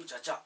으짜짜.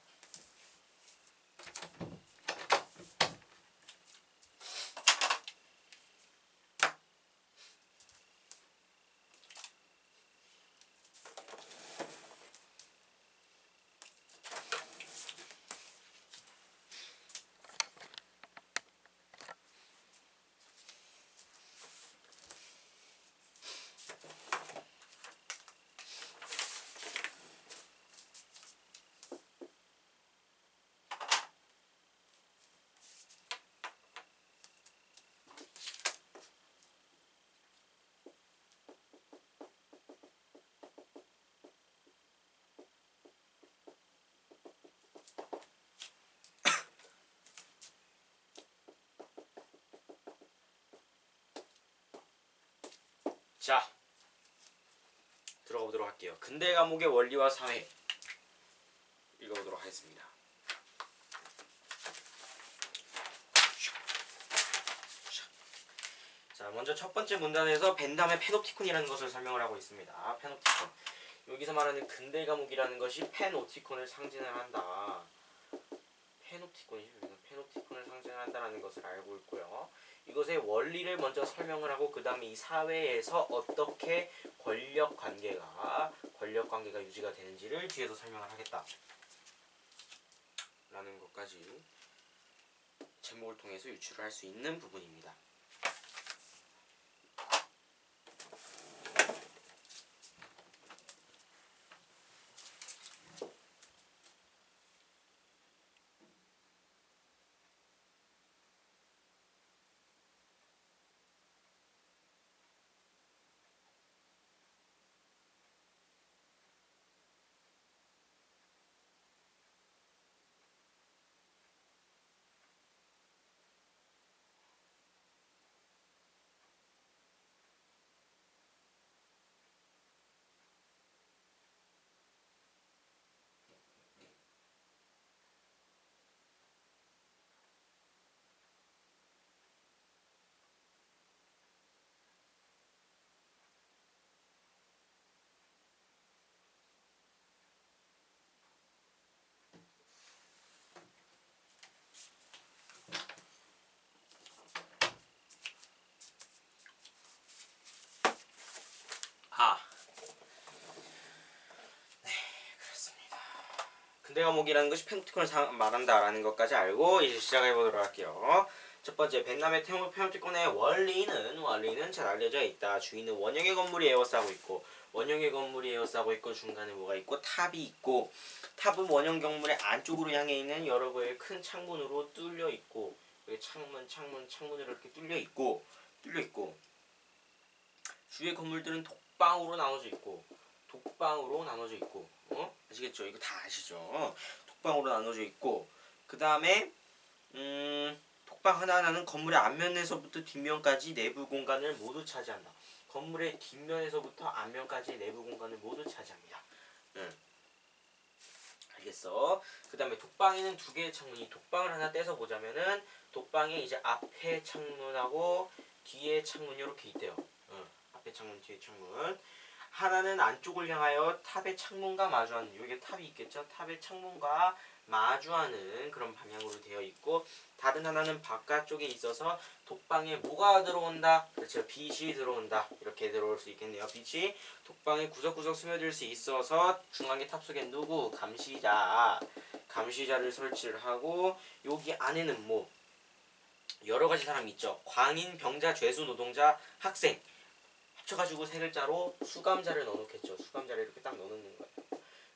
자, 들어가 보도록 할게요. 근대 과목의 원리와 사회 읽어보도록 하겠습니다. 자, 먼저 첫 번째 문단에서 벤담의 페놉티콘이라는 것을 설명을 하고 있습니다. 페놉티콘. 여기서 말하는 근대 과목이라는 것이 페노티콘을 상징을 한다. 페놉티콘이죠. 여기서 페놉티콘을 상징을 한다는 것을 알고 있고요. 이것의 원리를 먼저 설명을 하고 그 다음에 이 사회에서 어떻게 권력 관계가 유지가 되는지를 뒤에서 설명을 하겠다 라는 것까지 제목을 통해서 유추를 할 수 있는 부분입니다. 근대 과목이라는 것이 페놉티콘을 말한다라는 것까지 알고 이제 시작해 보도록 할게요. 첫 번째, 벤담의 페놉티콘의 원리는 잘 알려져 있다. 주인은 원형의 건물이 에워싸고 있고, 중간에 뭐가 있고, 탑이 있고, 탑은 원형 건물의 안쪽으로 향해 있는 여러 개의 큰 창문으로 뚫려 있고, 여기 창문으로 이렇게 뚫려 있고, 주위의 건물들은 독방으로 나눠져 있고, 아시겠죠? 이거 다 아시죠? 독방으로 나눠져 있고, 그 다음에 독방 하나하나는 건물의 앞면에서부터 뒷면까지 내부 공간을 모두 차지한다. 건물의 뒷면에서부터 앞면까지 내부 공간을 모두 차지합니다. 알겠어? 그 다음에 독방에는 두 개의 창문이, 독방을 하나 떼서 보자면은 독방에 이제 앞에 창문하고 뒤에 창문이 이렇게 있대요. 앞에 창문, 뒤에 창문. 하나는 안쪽을 향하여 탑의 창문과 마주하는, 여기에 탑이 있겠죠? 탑의 창문과 마주하는 그런 방향으로 되어 있고, 다른 하나는 바깥쪽에 있어서 독방에 뭐가 들어온다? 그렇죠. 빛이 들어온다. 이렇게 들어올 수 있겠네요. 빛이 독방에 구석구석 스며들 수 있어서 중앙의 탑 속에 누구? 감시자를 설치를 하고, 여기 안에는 뭐 여러 가지 사람이 있죠. 광인, 병자, 죄수, 노동자, 학생 합쳐가지고 세 글자로 수감자를 넣어놓겠죠. 수감자를 이렇게 딱 넣어놓는 거예요.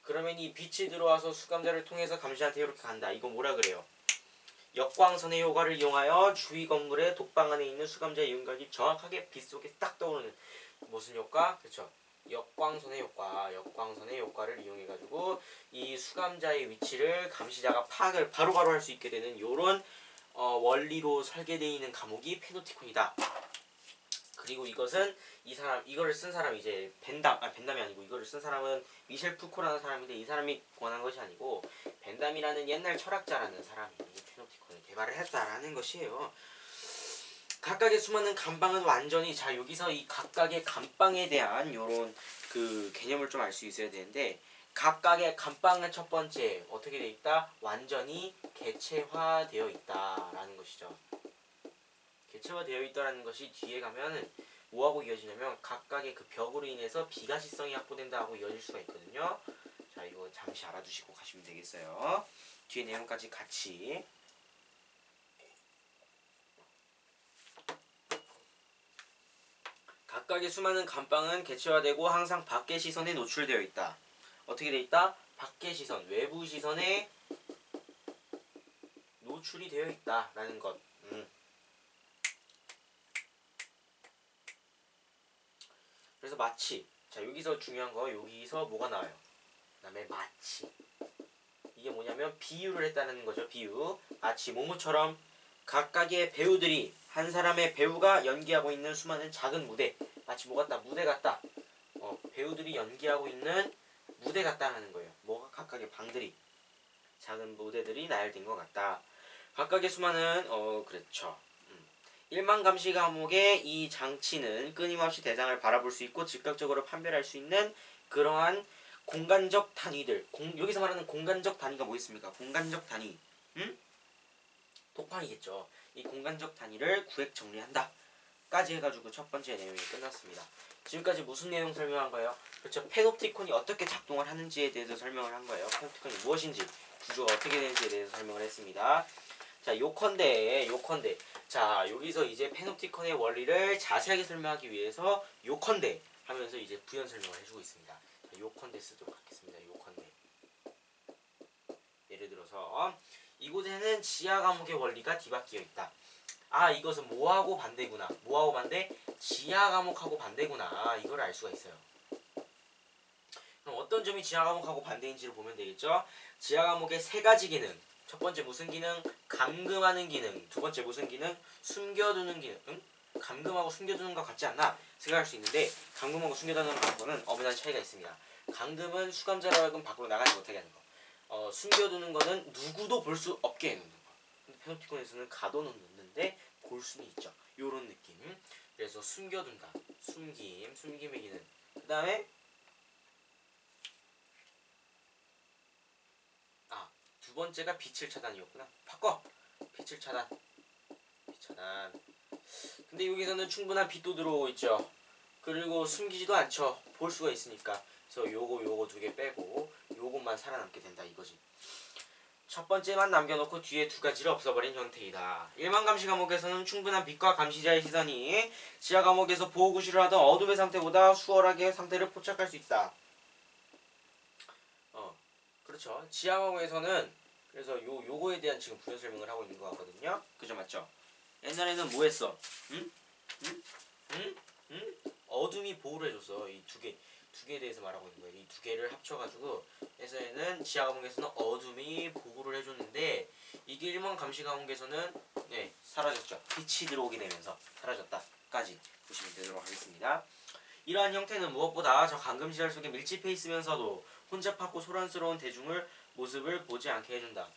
그러면 이 빛이 들어와서 수감자를 통해서 감시한테 이렇게 간다. 이거 뭐라 그래요? 역광선의 효과를 이용하여 주위 건물의 독방 안에 있는 수감자의 윤곽이 정확하게 빛 속에 딱 떠오르는 무슨 효과? 그렇죠. 역광선의 효과를 이용해가지고 이 수감자의 위치를 감시자가 파악을 바로바로 할 수 있게 되는 요런 원리로 설계되어 있는 과목이 페놉티콘이다. 그리고 이거를 쓴 사람이 이제 벤담이 아니고, 이거를 쓴 사람은 미셸 푸코라는 사람인데, 이 사람이 권한 것이 아니고 벤담이라는 옛날 철학자라는 사람이 페놉티콘을 개발을 했다라는 것이에요. 각각의 수많은 감방은 완전히, 자 여기서 이 각각의 감방에 대한 요런 그 개념을 좀 알 수 있어야 되는데 각각의 감방의 첫 번째 어떻게 되어 있다? 완전히 개체화되어 있다라는 것이죠. 개체화되어 있다라는 것이 뒤에 가면 뭐하고 이어지냐면 각각의 그 벽으로 인해서 비가시성이 확보된다 하고 이어질 수가 있거든요. 자, 이거 잠시 알아두시고 가시면 되겠어요. 뒤에 내용까지 같이. 각각의 수많은 감방은 개체화되고 항상 밖의 시선에 노출되어 있다. 어떻게 되어 있다? 밖의 시선, 외부 시선에 노출이 되어 있다라는 것. 그래서 마치, 자 여기서 중요한 거, 여기서 뭐가 나와요? 그다음에 마치. 이게 뭐냐면 비유를 했다는 거죠. 비유. 마치 모모처럼 각각의 배우들이 한 사람의 배우가 연기하고 있는 수많은 작은 무대. 마치 뭐 같다? 무대 같다. 배우들이 연기하고 있는 무대 같다는 거예요. 뭐가 각각의 방들이 작은 무대들이 나열된 것 같다. 각각의 수많은 그렇죠. 1만 감시 과목의 이 장치는 끊임없이 대상을 바라볼 수 있고 즉각적으로 판별할 수 있는 그러한 공간적 단위들. 여기서 말하는 공간적 단위가 뭐겠습니까? 공간적 단위. 독판이겠죠. 이 공간적 단위를 구획 정리한다. 까지 해가지고 첫 번째 내용이 끝났습니다. 지금까지 무슨 내용 설명한 거예요? 그렇죠. 패놉티콘이 어떻게 작동을 하는지에 대해서 설명을 한 거예요. 패놉티콘이 무엇인지, 구조가 어떻게 되는지에 대해서 설명을 했습니다. 자, 요컨대. 자, 여기서 이제 패놉티콘의 원리를 자세하게 설명하기 위해서 요컨대 하면서 이제 부연 설명을 해주고 있습니다. 자, 요컨대 쓰도록 하겠습니다. 요컨대. 예를 들어서 이곳에는 지하 감옥의 원리가 뒤바뀌어 있다. 아, 이것은 뭐하고 반대구나. 뭐하고 반대? 지하 감옥하고 반대구나. 이걸 알 수가 있어요. 그럼 어떤 점이 지하 감옥하고 반대인지를 보면 되겠죠. 지하 감옥의 세 가지 기능. 첫 번째 무슨 기능? 감금하는 기능. 두 번째 무슨 기능? 숨겨두는 기능. 감금하고 숨겨두는 것 같지 않나 생각할 수 있는데 감금하고 숨겨두는 거는 엄연한 차이가 있습니다. 감금은 수감자로 하여금 밖으로 나가지 못하게 하는 거. 숨겨두는 거는 누구도 볼 수 없게 해놓는 거. 근데 패놉티콘에서는 가둬는 놓는데 볼 수는 있죠. 요런 느낌. 그래서 숨겨둔다. 숨김의 기능. 그 다음에 두 번째가 빛을 차단이었구나. 바꿔. 빛을 차단. 빛 차단. 근데 여기서는 충분한 빛도 들어오고 있죠. 그리고 숨기지도 않죠. 볼 수가 있으니까. 그래서 요거 두 개 빼고 요것만 살아남게 된다 이거지. 첫 번째만 남겨놓고 뒤에 두 가지를 없애버린 형태이다. 일반 감시 과목에서는 충분한 빛과 감시자의 시선이 지하 감옥에서 보호구시를 하던 어둠의 상태보다 수월하게 상태를 포착할 수 있다. 그렇죠. 지하 감옥에서는 그래서 요거에 대한 지금 부연 설명을 하고 있는 것 같거든요. 그죠, 맞죠? 옛날에는 뭐 했어? 응? 어둠이 보호를 해줬어. 이 두 개에 대해서 말하고 있는 거예요. 이 두 개를 합쳐가지고 에서는 지하 감옥에서는 어둠이 보호를 해줬는데 이게 일반 감시 감옥에서는 사라졌죠. 빛이 들어오게 되면서 사라졌다까지 보시면 되도록 하겠습니다. 이러한 형태는 무엇보다 저 감금시설 속에 밀집해 있으면서도 혼잡하고 소란스러운 대중을 모습을 보지 않게 해준다.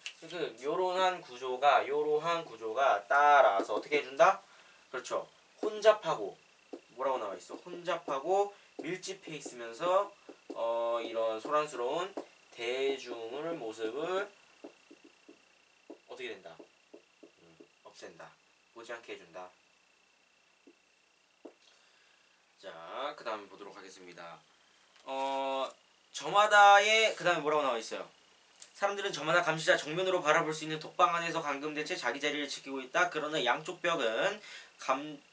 요러한 구조가 따라서 어떻게 해준다? 그렇죠. 혼잡하고 뭐라고 나와 있어? 혼잡하고 밀집해 있으면서 이런 소란스러운 대중을 모습을 어떻게 된다? 없앤다. 보지 않게 해준다. 자, 그 다음 보도록 하겠습니다. 저마다의 그 다음에 뭐라고 나와 있어요? 사람들은 저마다 감시자 정면으로 바라볼 수 있는 독방 안에서 감금된 채 자기 자리를 지키고 있다. 그러나 양쪽 벽은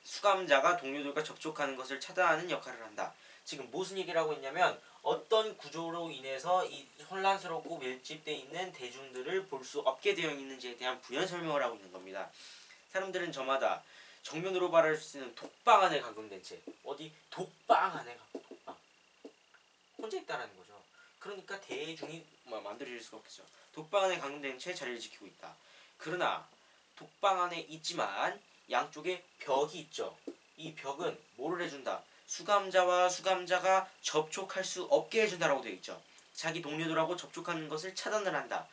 수감자가 동료들과 접촉하는 것을 차단하는 역할을 한다. 지금 무슨 얘기를 하고 있냐면 어떤 구조로 인해서 이 혼란스럽고 밀집되어 있는 대중들을 볼 수 없게 되어 있는지에 대한 부연 설명을 하고 있는 겁니다. 사람들은 저마다 정면으로 바라볼 수 있는 독방 안에 감금된 채 어디 독방 안에 독방 혼자 있다라는 거죠. 그러니까 대중이 만들어질 수가 없겠죠. 독방 안에 감금된 채 자리를 지키고 있다. 그러나 독방 안에 있지만 양쪽에 벽이 있죠. 이 벽은 뭐를 해준다? 수감자와 수감자가 접촉할 수 없게 해준다라고 되어 있죠. 자기 동료들하고 접촉하는 것을 차단을 한다.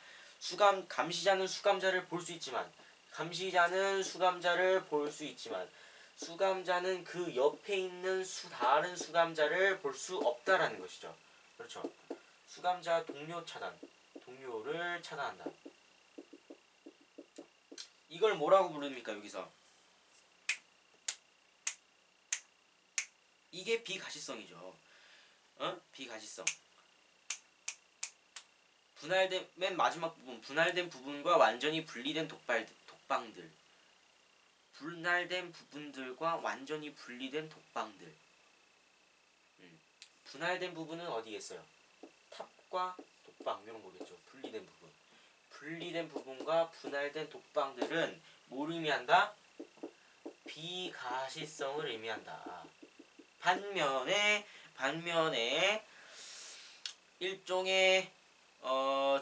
감시자는 수감자를 볼 수 있지만 감시자는 수감자를 볼 수 있지만 수감자는 그 옆에 있는 다른 수감자를 볼 수 없다라는 것이죠. 그렇죠. 수감자 동료 차단, 동료를 차단한다. 이걸 뭐라고 부릅니까 여기서? 이게 비가시성이죠. 비가시성. 분할된 맨 마지막 부분, 분할된 부분과 완전히 분리된 독방들. 분할된 부분들과 완전히 분리된 독방들. 분할된 부분은 어디에 있어요? 탑과 독방 이런 거겠죠. 분리된 부분. 분리된 부분과 분할된 독방들은 뭘 의미한다? 비가시성을 의미한다. 반면에 일종의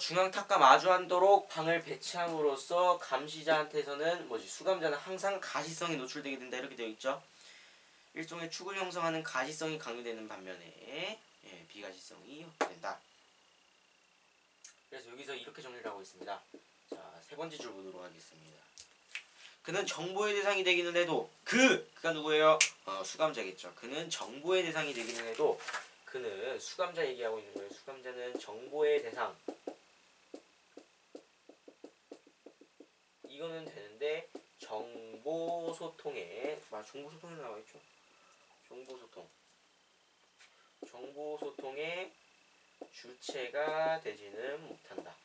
중앙탑과 마주하도록 방을 배치함으로써 감시자한테서는 수감자는 항상 가시성에 노출되게 된다 이렇게 되어 있죠. 일종의 축을 형성하는 가시성이 강요되는 반면에 비가시성이 확대된다. 그래서 여기서 이렇게 정리를 하고 있습니다. 자, 세 번째 줄 보도록 하겠습니다. 그는 정보의 대상이 되기는 해도 그가 누구예요? 수감자겠죠. 그는 정보의 대상이 되기는 해도 그는 수감자 얘기하고 있는 거예요. 수감자는 정보의 대상. 이거는 되는데 정보소통에 나와 있죠. 정보소통의 주체가 되지는 못한다.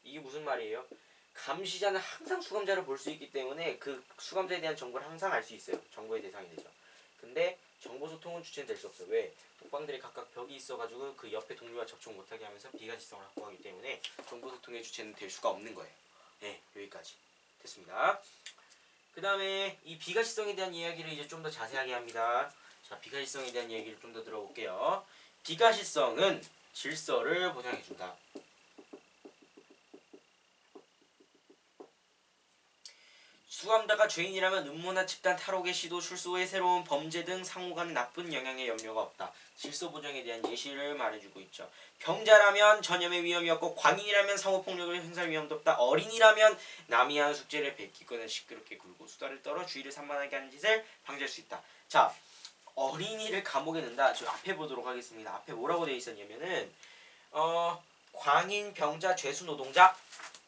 이게 무슨 말이에요? 감시자는 항상 수감자를 볼 수 있기 때문에 그 수감자에 대한 정보를 항상 알 수 있어요. 정보의 대상이 되죠. 근데 정보소통은 주체는 될 수 없어요. 왜? 독방들이 각각 벽이 있어가지고 그 옆에 동료와 접촉 못하게 하면서 비가시성을 확보하기 때문에 정보소통의 주체는 될 수가 없는 거예요. 네, 여기까지 됐습니다. 그 다음에 이 비가시성에 대한 이야기를 이제 좀 더 자세하게 합니다. 자, 비가시성에 대한 얘기를 좀 더 들어볼게요. 비가시성은 질서를 보장해준다. 수감자가 죄인이라면 음모나 집단 탈옥의 시도, 출소 의 새로운 범죄 등 상호간의 나쁜 영향의 염려가 없다. 질서 보장에 대한 예시를 말해주고 있죠. 병자라면 전염의 위험이 없고, 광인이라면 상호폭력을 행사할 위험도 없다. 어린이라면 남이 한 숙제를 베끼거나 시끄럽게 굴고 수다를 떨어 주의를 산만하게 하는 짓을 방지할 수 있다. 자, 어린이를 감옥에 넣는다. 저 앞에 보도록 하겠습니다. 앞에 뭐라고 되어 있었냐면은 광인, 병자, 죄수, 노동자,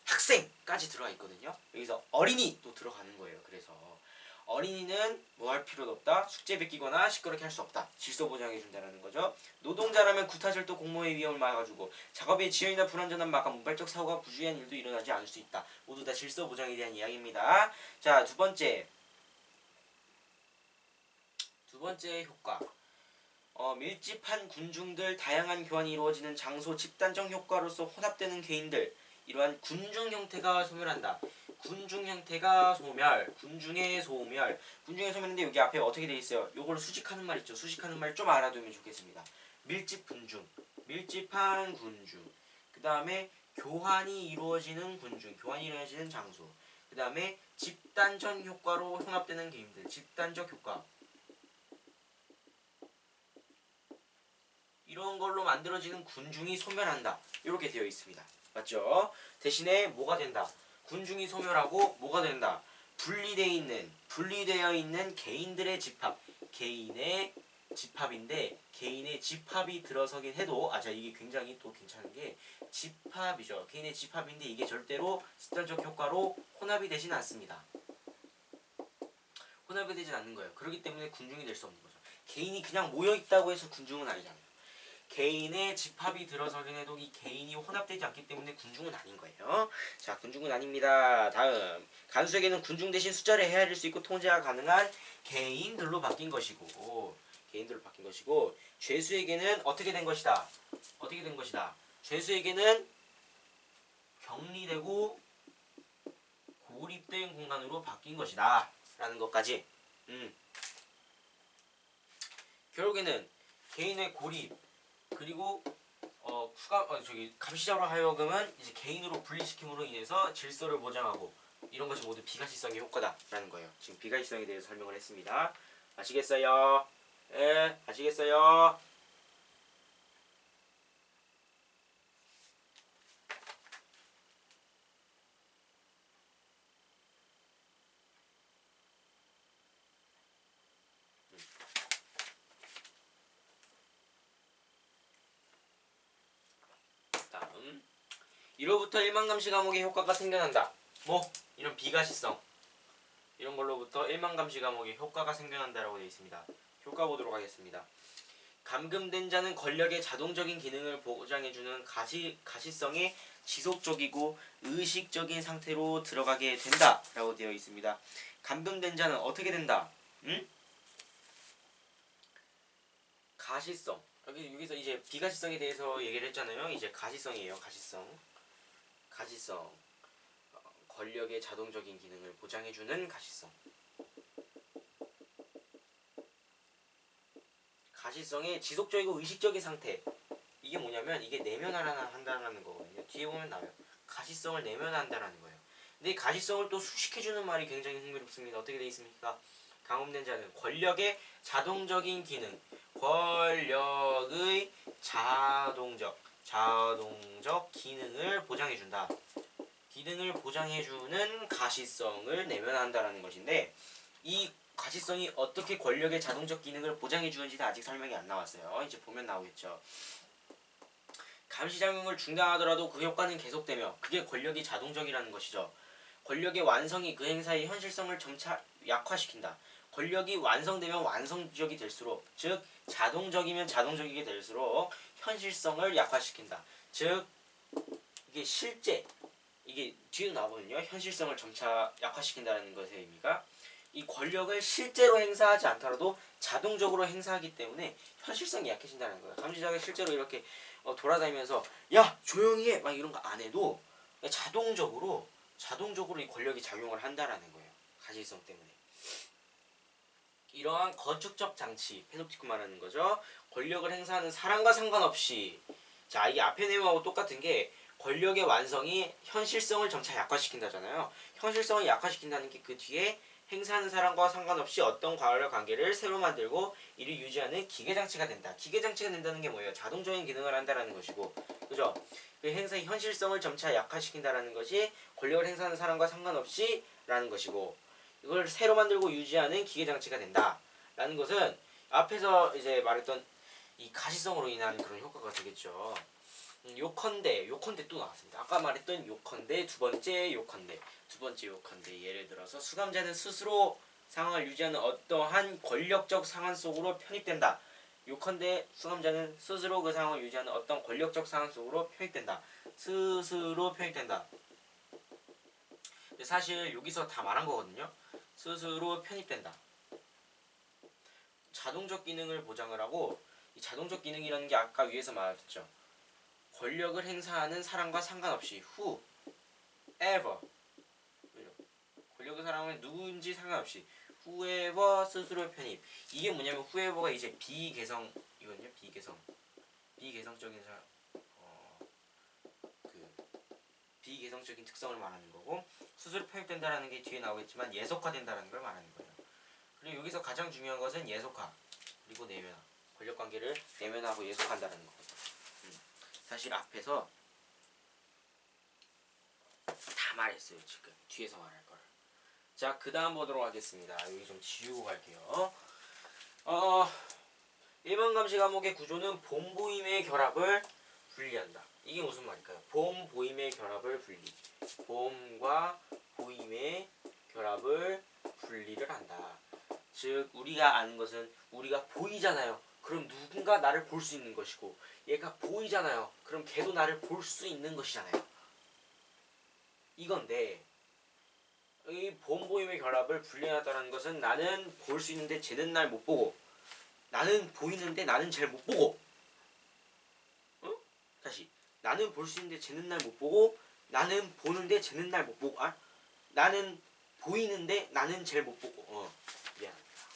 학생까지 들어가 있거든요. 여기서 어린이도 들어가는 거예요. 그래서 어린이는 뭐 할 필요도 없다. 숙제 베끼거나 시끄럽게 할 수 없다. 질서 보장해 준다라는 거죠. 노동자라면 구타절도 공모의 위험을 막아주고 작업의 지연이나 불안전한 마감, 운발적 사고가 부주의한 일도 일어나지 않을 수 있다. 모두 다 질서 보장에 대한 이야기입니다. 자, 두 번째 효과. 밀집한 군중들, 다양한 교환이 이루어지는 장소, 집단적 효과로서 혼합되는 개인들, 이러한 군중 형태가 소멸한다. 군중의 소멸인데 여기 앞에 어떻게 돼 있어요? 요걸 수식하는 말 있죠. 수식하는 말 좀 알아두면 좋겠습니다. 밀집한 군중. 그 다음에 교환이 이루어지는 장소. 그 다음에 집단적 효과로 혼합되는 개인들, 집단적 효과. 이런 걸로 만들어지는 군중이 소멸한다. 이렇게 되어 있습니다. 맞죠? 대신에 뭐가 된다? 군중이 소멸하고 뭐가 된다? 분리되어 있는 개인들의 집합. 개인의 집합이 들어서긴 해도 자, 이게 굉장히 또 괜찮은 게 집합이죠. 개인의 집합인데 이게 절대로 집단적 효과로 혼합이 되진 않습니다. 혼합이 되진 않는 거예요. 그렇기 때문에 군중이 될 수 없는 거죠. 개인이 그냥 모여 있다고 해서 군중은 아니잖아요. 개인의 집합이 들어서긴 해도 이 개인이 혼합되지 않기 때문에 군중은 아닌 거예요. 자, 군중은 아닙니다. 다음, 간수에게는 군중 대신 숫자를 헤아릴 수 있고 통제가 가능한 개인들로 바뀐 것이고, 죄수에게는 어떻게 된 것이다? 죄수에게는 격리되고 고립된 공간으로 바뀐 것이다 라는 것까지. 결국에는 개인의 고립, 그리고 감시자로 하여금은 이제 개인으로 분리시킴으로 인해서 질서를 보장하고 이런 것이 모두 비가시성의 효과다라는 거예요. 지금 비가시성에 대해서 설명을 했습니다. 아시겠어요? 예, 아시겠어요? 이로부터 일반감시 과목의 효과가 생겨난다. 뭐 이런 비가시성 이런 걸로부터 일반감시 과목의 효과가 생겨난다라고 되어 있습니다. 효과 보도록 하겠습니다. 감금된 자는 권력의 자동적인 기능을 보장해주는 가시성의 지속적이고 의식적인 상태로 들어가게 된다 라고 되어 있습니다. 감금된 자는 어떻게 된다? 응? 가시성. 여기서 이제 비가시성에 대해서 얘기를 했잖아요. 이제 가시성이에요. 가시성. 권력의 자동적인 기능을 보장해주는 가시성. 가시성의 지속적이고 의식적인 상태. 이게 뭐냐면 이게 내면화한다는 거거든요. 뒤에 보면 나와요. 가시성을 내면화한다는 거예요. 근데 이 가시성을 또 수식해주는 말이 굉장히 흥미롭습니다. 어떻게 되어 있습니까? 감금된 자는 권력의 자동적인 기능, 권력의 자동적 기능을 보장해준다. 기능을 보장해주는 가시성을 내면화한다는 것인데 이 가시성이 어떻게 권력의 자동적 기능을 보장해주는지는 아직 설명이 안 나왔어요. 이제 보면 나오겠죠. 감시작용을 중단하더라도 그 효과는 계속되며 그게 권력이 자동적이라는 것이죠. 권력의 완성이 그 행사의 현실성을 점차 약화시킨다. 권력이 완성되면 완성적이 될수록, 즉 자동적이면 자동적이게 될수록 현실성을 약화시킨다. 즉 이게 실제, 이게 뒤에 나오거든요. 현실성을 점차 약화시킨다는 것의 의미가 이 권력을 실제로 행사하지 않더라도 자동적으로 행사하기 때문에 현실성이 약해진다는 거예요. 감시자가 실제로 이렇게 돌아다니면서 야 조용히 해 막 이런 거 안 해도 자동적으로 이 권력이 작용을 한다라는 거예요. 가시성 때문에. 이러한 건축적 장치, 페놉티콘 말하는 거죠. 권력을 행사하는 사람과 상관없이, 자 이게 앞에 내용하고 똑같은 게 권력의 완성이 현실성을 점차 약화시킨다잖아요. 현실성을 약화시킨다는 게 그 뒤에 행사하는 사람과 상관없이 어떤 권력 관계를 새로 만들고 이를 유지하는 기계장치가 된다. 기계장치가 된다는 게 뭐예요? 자동적인 기능을 한다라는 것이고, 그죠? 그 행사의 현실성을 점차 약화시킨다라는 것이 권력을 행사하는 사람과 상관없이 라는 것이고, 이걸 새로 만들고 유지하는 기계장치가 된다 라는 것은 앞에서 이제 말했던 이 가시성으로 인한 그런 효과가 되겠죠. 요컨대 또 나왔습니다. 아까 말했던 요컨대 두 번째 요컨대 예를 들어서 수감자는 스스로 상황을 유지하는 어떠한 권력적 상황 속으로 편입된다. 요컨대 수감자는 스스로 그 상황을 유지하는 어떤 권력적 상황 속으로 편입된다. 스스로 편입된다. 사실 여기서 다 말한 거거든요. 스스로 편입된다. 자동적 기능을 보장을 하고, 이 자동적 기능이라는 게 아까 위에서 말했죠. 권력을 행사하는 사람과 상관없이 whoever, 권력을 사람은 누구인지 상관없이 whoever 스스로 편입. 이게 뭐냐면 whoever가 이제 비개성이거든요. 비개성적인 사람, 비개성적인 특성을 말하는 거고, 스스로 편입된다라는 게 뒤에 나오겠지만 예속화된다라는 걸 말하는 거예요. 그리고 여기서 가장 중요한 것은 예속화 그리고 내면화, 권력관계를 내면화하고 예속한다는 거거든요. 사실 앞에서 다 말했어요. 지금 뒤에서 말할 걸. 자, 그 다음 보도록 하겠습니다. 여기 좀 지우고 갈게요. 일반감시 과목의 구조는 본보임의 결합을 분리한다. 이게 무슨 말일까요? 봄보임의 결합을 분리. 봄과 보임의 결합을 분리를 한다. 즉 우리가 아는 것은 우리가 보이잖아요. 그럼 누군가 나를 볼 수 있는 것이고, 얘가 보이잖아요. 그럼 걔도 나를 볼 수 있는 것이잖아요. 이건데 이 봄보임의 결합을 분리하다는 것은 나는 볼 수 있는데 쟤는 날 못 보고, 나는 보이는데 나는 쟤를 못 보고, 다시 나는 볼 수 있는데 쟤는 날 못 보고, 나는 보는데 쟤는 날 못 보고, 나는 보이는데 나는 쟤를 못 보고, 미안합니다.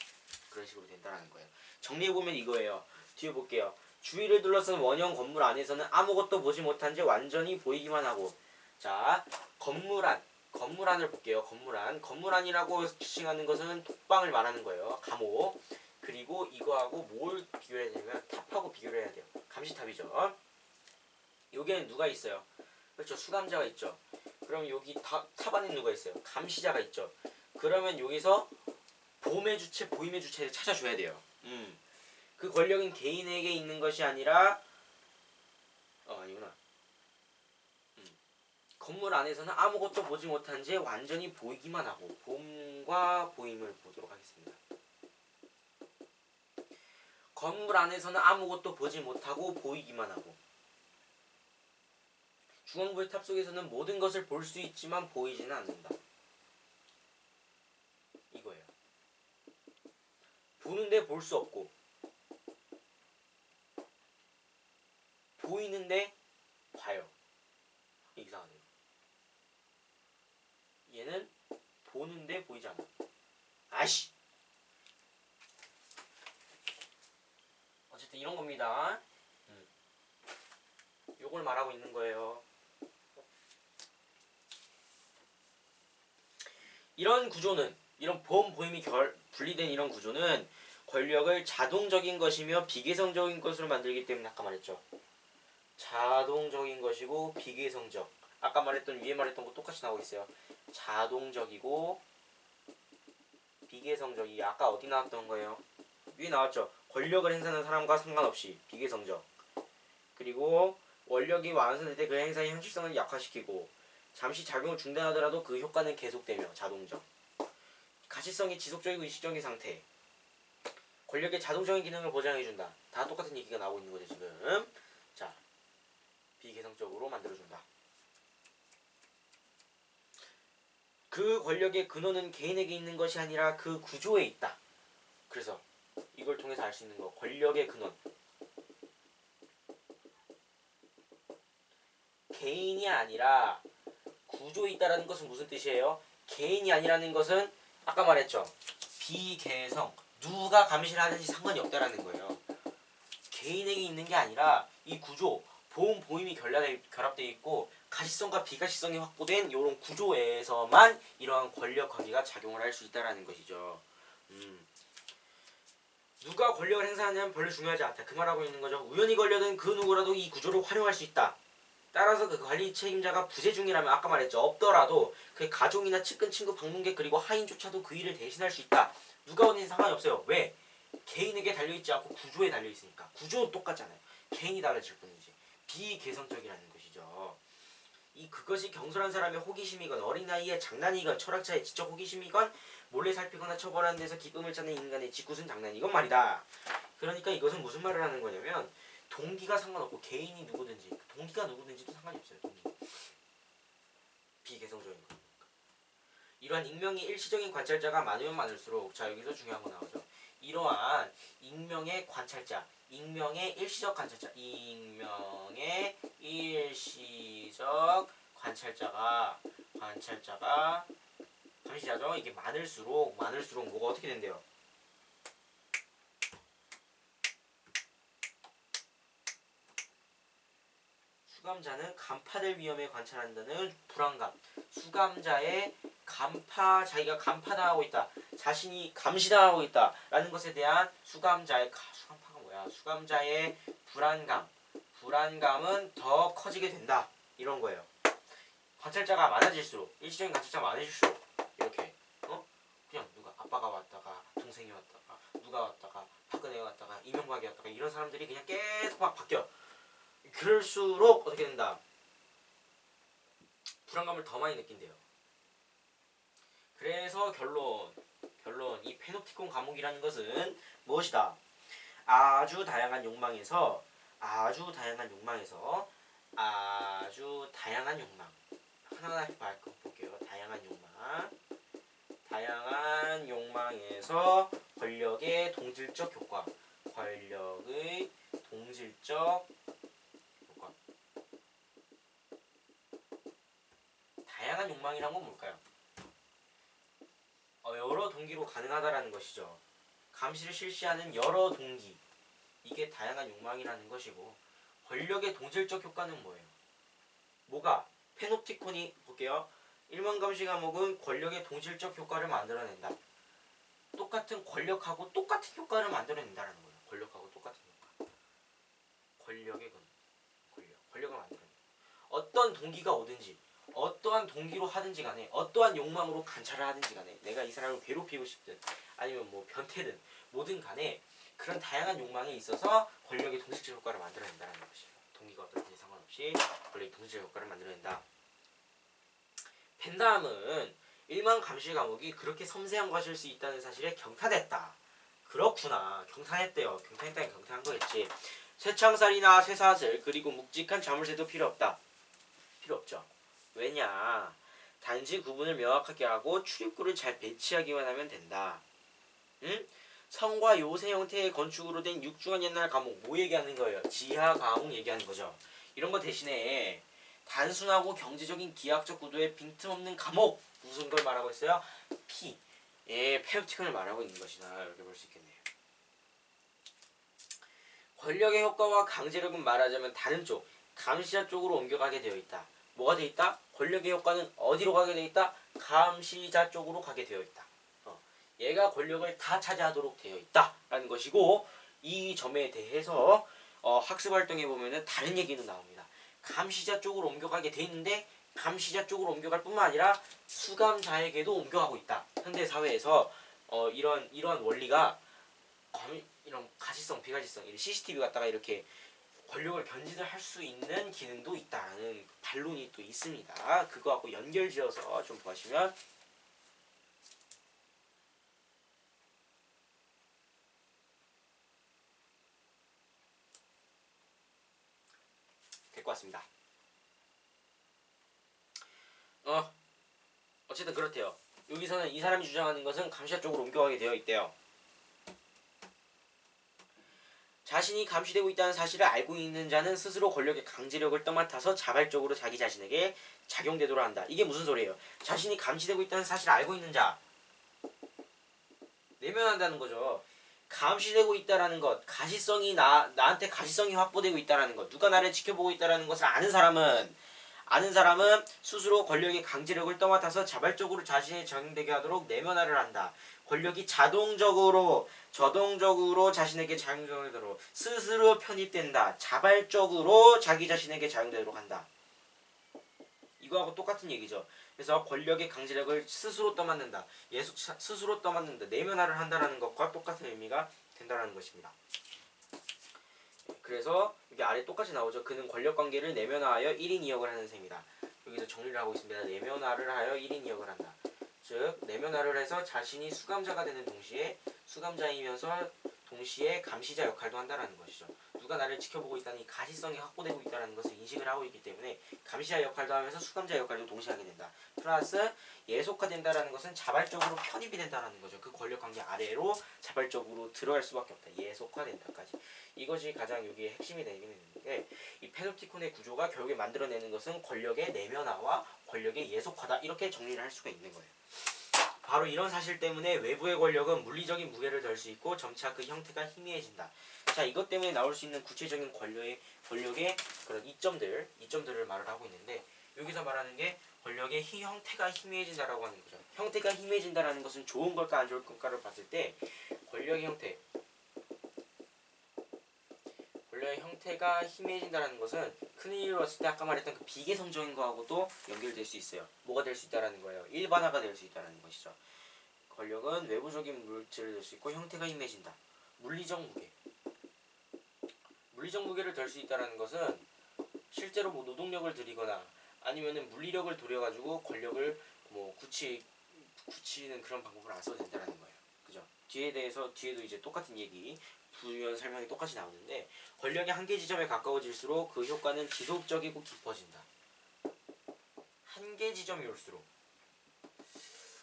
그런 식으로 된다는 거예요. 정리해보면 이거예요. 뒤에 볼게요. 주위를 둘러싼 원형 건물 안에서는 아무것도 보지 못한 채 완전히 보이기만 하고, 자 건물 안을 볼게요. 건물 안이라고 칭하는 것은 독방을 말하는 거예요. 감옥. 그리고 이거하고 뭘 비교해야 되냐면 탑하고 비교를 해야 돼요. 감시탑이죠. 여기에는 누가 있어요? 그렇죠. 수감자가 있죠. 그럼 여기 탑 안에 누가 있어요? 감시자가 있죠. 그러면 여기서 봄의 주체, 보임의 주체를 찾아줘야 돼요. 그 권력은 개인에게 있는 것이 아니라 아니구나. 건물 안에서는 아무것도 보지 못한 채 완전히 보이기만 하고 봄과 보임을 보도록 하겠습니다. 건물 안에서는 아무것도 보지 못하고 보이기만 하고 중앙부의 탑 속에서는 모든 것을 볼 수 있지만 보이지는 않는다. 이거예요. 보는데 볼 수 없고 보이는데 봐요. 이상하네요. 얘는 보는데 보이지 않아. 아이씨. 어쨌든 이런 겁니다. 요걸 말하고 있는 거예요. 이런 구조는, 이런 보험 보임이 분리된 이런 구조는 권력을 자동적인 것이며 비계성적인 것으로 만들기 때문에 아까 말했죠. 자동적인 것이고 비계성적. 아까 말했던 위에 말했던 거 똑같이 나오고 있어요. 자동적이고 비계성적이 아까 어디 나왔던 거예요? 위에 나왔죠. 권력을 행사하는 사람과 상관없이 비계성적. 그리고 원력이 완성될 때 그 행사의 현실성을 약화시키고 잠시 작용을 중단하더라도 그 효과는 계속되며 자동적. 가시성이 지속적이고 의식적인 상태. 권력의 자동적인 기능을 보장해준다. 다 똑같은 얘기가 나오고 있는 거죠 지금. 자, 비계성적으로 만들어준다. 그 권력의 근원은 개인에게 있는 것이 아니라 그 구조에 있다. 그래서 이걸 통해서 알 수 있는 거. 권력의 근원. 개인이 아니라 구조에 있다라는 것은 무슨 뜻이에요? 개인이 아니라는 것은 아까 말했죠. 비개성. 누가 감시를 하는지 상관이 없다라는 거예요. 개인에게 있는 게 아니라 이 구조, 보임이 결합되어 있고 가시성과 비가시성이 확보된 이런 구조에서만 이러한 권력 관계가 작용을 할 수 있다라는 것이죠. 누가 권력을 행사하냐면 별로 중요하지 않다. 그 말하고 있는 거죠. 우연히 걸려든 그 누구라도 이 구조를 활용할 수 있다. 따라서 그 관리 책임자가 부재 중이라면 아까 말했죠. 없더라도 그의 가족이나 측근 친구 방문객 그리고 하인조차도 그 일을 대신할 수 있다. 누가 어딘지 상관이 없어요. 왜? 개인에게 달려있지 않고 구조에 달려있으니까. 구조는 똑같잖아요. 개인이 달라질 뿐이지. 비개성적이라는 것이죠. 그것이 경솔한 사람의 호기심이건 어린 나이에 장난이건 철학자의 지적 호기심이건 몰래 살피거나 처벌하는 데서 기쁨을 찾는 인간의 짓궂은 장난이건 말이다. 그러니까 이것은 무슨 말을 하는 거냐면 동기가 상관없고 개인이 누구든지 동기가 누구든지도 상관이 없어요. 동기. 비개성적인 거니까. 이러한 익명의 일시적인 관찰자가 많으면 많을수록 자 여기서 중요한 거 나오죠. 이러한 익명의 관찰자, 익명의 일시적 관찰자, 익명의 일시적 관찰자가 감시자죠. 이게 많을수록 뭐가 어떻게 된대요? 수감자는 간파될 위험에 관찰한다는 불안감. 수감자의 자기가 간파당하고 있다. 자신이 감시당하고 있다라는 것에 대한 수감자의 불안감은 더 커지게 된다. 이런 거예요. 관찰자가 많아질수록 일시적인 관찰자가 많아질수록 이렇게 그냥 누가 아빠가 왔다가 동생이 왔다가 누가 왔다가 박근혜가 왔다가 이명박이 왔다가 이런 사람들이 그냥 계속 막 바뀌어. 그럴수록 어떻게 된다? 불안감을 더 많이 느낀대요. 그래서 결론 이 페노티콘 감옥이라는 것은 무엇이다? 아주 다양한 욕망 하나하나 볼게요. 다양한 욕망에서 권력의 동질적 효과 다양한 욕망이란 건 뭘까요? 여러 동기로 가능하다라는 것이죠. 감시를 실시하는 여러 동기. 이게 다양한 욕망이라는 것이고 권력의 동질적 효과는 뭐예요? 뭐가? 페노티콘이 볼게요. 1번 감시 과목은 권력의 동질적 효과를 만들어낸다. 똑같은 권력하고 똑같은 효과를 만들어낸다라는 거예요. 권력하고 똑같은 효과. 권력을 만들어낸다. 어떤 동기가 오든지 어떠한 동기로 하든지 간에 어떠한 욕망으로 관찰을 하든지 간에 내가 이 사람을 괴롭히고 싶든 아니면 뭐 변태든 뭐든 간에 그런 다양한 욕망에 있어서 권력의 동질적 효과를 만들어낸다는 것이에요. 동기가 어떤지 상관없이 권력의 동질적 효과를 만들어낸다. 벤다함은 일반 감시 과목이 그렇게 섬세한 것일 수 있다는 사실에 경탄했다. 그렇구나. 경탄했대요. 경탄했다니 경탄한 거겠지. 쇠창살이나 쇠사슬 그리고 묵직한 자물쇠도 필요 없다. 필요 없죠. 왜냐? 단지 구분을 명확하게 하고 출입구를 잘 배치하기만 하면 된다. 응? 성과 요새 형태의 건축으로 된 육중한 옛날 감옥 뭐 얘기하는 거예요? 지하 감옥 얘기하는 거죠. 이런 거 대신에 단순하고 경제적인 기하학적 구도의 빈틈없는 감옥 무슨 걸 말하고 있어요? P. 예, 페옵티콘을 말하고 있는 것이다. 이렇게 볼 수 있겠네요. 권력의 효과와 강제력은 말하자면 다른 쪽, 감시자 쪽으로 옮겨가게 되어 있다. 뭐가 되어 있다? 권력의 효과는 어디로 가게 되어 있다? 감시자 쪽으로 가게 되어 있다. 얘가 권력을 다 차지하도록 되어 있다라는 것이고 이 점에 대해서 학습 활동에 보면은 다른 얘기는 나옵니다. 감시자 쪽으로 옮겨가게 돼 있는데 감시자 쪽으로 옮겨갈 뿐만 아니라 수감자에게도 옮겨가고 있다. 현대 사회에서 이러한 원리가 이런 가시성, 비가시성, CCTV 갖다가 이렇게 권력을 견제를 할 수 있는 기능도 있다라는 반론이 또 있습니다. 그거하고 연결지어서 좀 보시면 될 것 같습니다. 어쨌든 그렇대요. 여기서는 이 사람이 주장하는 것은 감시자 쪽으로 옮겨가게 되어 있대요. 자신이 감시되고 있다는 사실을 알고 있는 자는 스스로 권력의 강제력을 떠맡아서 자발적으로 자기 자신에게 작용되도록 한다. 이게 무슨 소리예요? 자신이 감시되고 있다는 사실을 알고 있는 자 내면한다는 거죠. 감시되고 있다라는 것, 가시성이 나한테 가시성이 확보되고 있다라는 것, 누가 나를 지켜보고 있다라는 것을 아는 사람은 스스로 권력의 강제력을 떠맡아서 자발적으로 자신의 적용되게 하도록 내면화를 한다. 권력이 저동적으로 자신에게 작용되도록 스스로 편입된다. 자발적으로 자기 자신에게 작용되도록 한다. 이거하고 똑같은 얘기죠. 그래서 권력의 강제력을 스스로 떠맡는다. 스스로 떠맡는다. 내면화를 한다라는 것과 똑같은 의미가 된다라는 것입니다. 그래서 여기 아래 똑같이 나오죠. 그는 권력관계를 내면화하여 1인 2역을 하는 셈이다. 여기서 정리를 하고 있습니다. 내면화를 하여 1인 2역을 한다. 즉 내면화를 해서 자신이 수감자가 되는 동시에 수감자이면서 동시에 감시자 역할도 한다라는 것이죠. 누가 나를 지켜보고 있다는 이 가시성이 확보되고 있다는 것을 인식을 하고 있기 때문에 감시자 역할도 하면서 수감자 역할도 동시에 하게 된다. 플러스 예속화된다라는 것은 자발적으로 편입이 된다는 거죠. 그 권력관계 아래로 자발적으로 들어갈 수밖에 없다. 예속화된다까지. 이것이 가장 여기에 핵심이 되긴 있는데 이 페노티콘의 구조가 결국에 만들어내는 것은 권력의 내면화와 권력의 예속화다. 이렇게 정리를 할 수가 있는 거예요. 바로 이런 사실 때문에 외부의 권력은 물리적인 무게를 덜 수 있고 점차 그 형태가 희미해진다. 자, 이것 때문에 나올 수 있는 구체적인 권력의 그런 이점들을 말을 하고 있는데 여기서 말하는 게 권력의 형태가 희미해진다라고 하는 거죠. 형태가 희미해진다라는 것은 좋은 걸까 안 좋을 걸까를 봤을 때 권력의 형태가 희미해진다는 것은 큰일이 왔을 때 아까 말했던 그 비개성적인 거하고도 연결될 수 있어요. 뭐가 될 수 있다는 거예요? 일반화가 될 수 있다는 것이죠. 권력은 외부적인 물질을 들 수 있고 형태가 희미해진다. 물리적 무게를 들 수 있다는 것은 실제로 뭐 노동력을 들이거나 아니면은 물리력을 들여가지고 권력을 뭐 굳히는 그런 방법을 안 써도 된다는 거예요. 그죠? 뒤에도 이제 똑같은 얘기 부연 설명이 똑같이 나오는데 권력이 한계 지점에 가까워질수록 그 효과는 지속적이고 깊어진다. 한계 지점이 올수록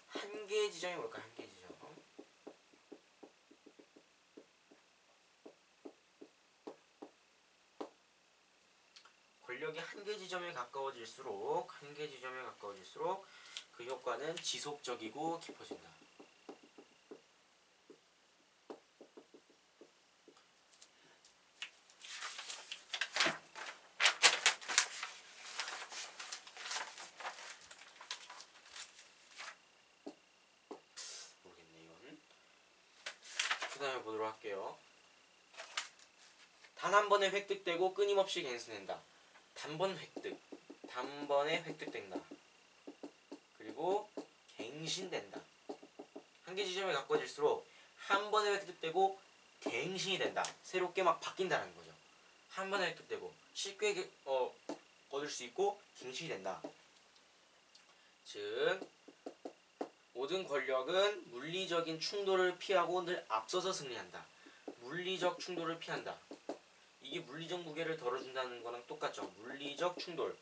한계 지점이 뭘까요? 한계 지점. 권력이 한계 지점에 가까워질수록 그 효과는 지속적이고 깊어진다. 그 다음에 보도록 할게요. 단 한 번에 획득되고 끊임없이 갱신된다. 단번에 획득된다. 그리고 갱신된다. 한계 지점에 가까워질수록 한 번에 획득되고 갱신이 된다. 새롭게 막 바뀐다는 거죠. 한 번에 획득되고 쉽게 얻을 수 있고 갱신이 된다. 즉 모든 권력은 물리적인 충돌을 피하고 늘 앞서서 승리한다. 물리적 충돌을 피한다. 이게 물리적 무게를 덜어준다는 거랑 똑같죠. 물리적 충돌.